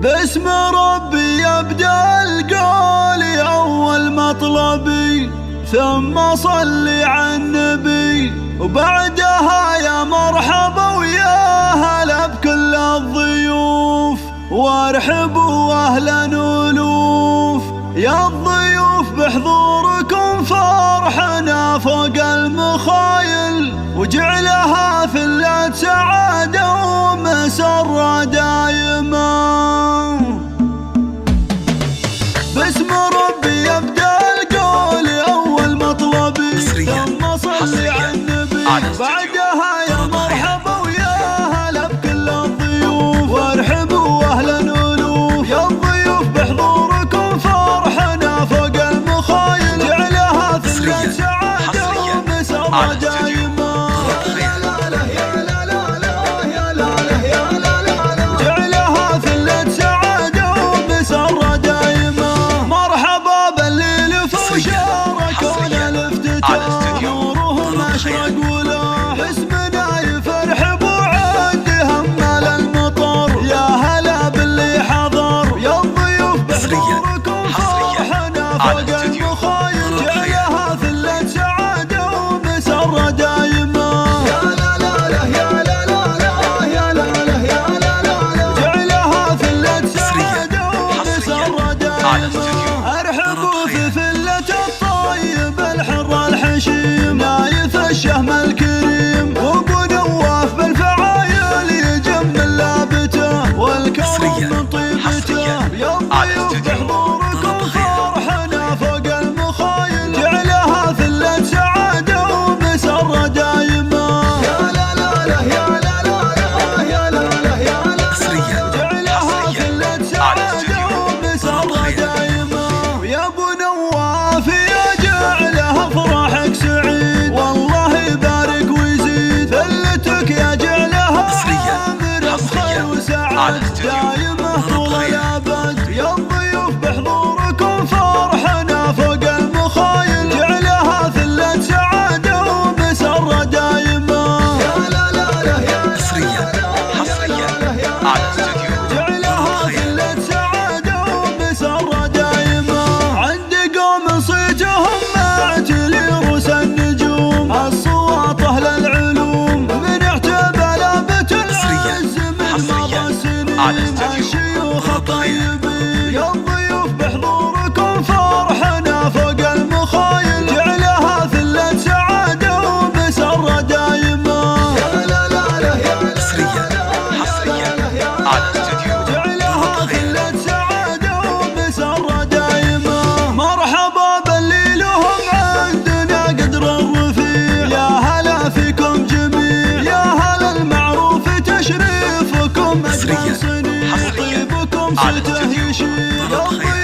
باسم ربي يبدأ القول أول مطلبي، ثم صلي على النبي، وبعدها يا مرحبا ويا هلا بكل الضيوف، وارحبوا أهلا ألوف. يا الضيوف بحضوركم فرحنا فوق المخايل، وجعلها ثلة سعادة ومسرة دائما. باسم ربي يبدأ القول أول مطلبي، ثم صلي على النبي، بعدها يا مرحبا ويا هلا بكل الضيوف، وارحبوا أهلا ألوف. يا الضيوف بحضوركم فرحنا فوق المخايل، جعلها ثلة سعادة ومسرة دائما. أشرق ولا اسمنا يفرح بوعد همال المطر، يا هلا باللي حضر. يا الضيوف بحضوركم فرحنا فوق المخايل، جعلها ثلة سعادة ومسرة دائما. يا لا لا لا يا لا لا لا يا لا لا يا لا لا، جعلها ثلة سعادة ومسرة دائما. ارحبوا في ثلة الطيب الحر الحشيم، نايف الشهم الكريم، وابو نواف بالفعايل يجمل لابته والكرم من طيبته. يا الضيوف بحضوركم فرحنا فوق المخايل، جعلها ثلة سعادة ومسرة دائما. يا لا لا لا يا لا لا يا لا لا يا لا، جعلها ثلة سعادة ومسرة دائما. ويا ابو نواف يا جعلها فرحك سعيد، والله يبارك ويزيد ثلتك يا جعلها عامر بخير وسعد دايمه طول الابد. يا الضيوف بحضوركم فرحنا فوق المخايل، جعلها ثلة سعادة ومسرة دايما. يا لا لا لا يا حصريا على استوديو، جعلها ثلة سعادة ومسرة دايما. عند قوم صيتهم معتلي روس النجوم، الصوات اهل العلوم، من اعتبى لابت العز من مضى سنين، الشيوخ الطيبين. يا الضيوف بحضوركم فرحنا فوق المخايل، جعلها ثلة سعادة ومسرة دائما. يا لا لا لا يا حصريا على استوديو، جعلها ثلة سعادة ومسرة دائما. مرحبا باللي لهم عندنا قدر الرفيع، يا هلا فيكم جميع، يا هلا المعروف تشريفكم أجمل صنيع، طيبكم صيته يشيع.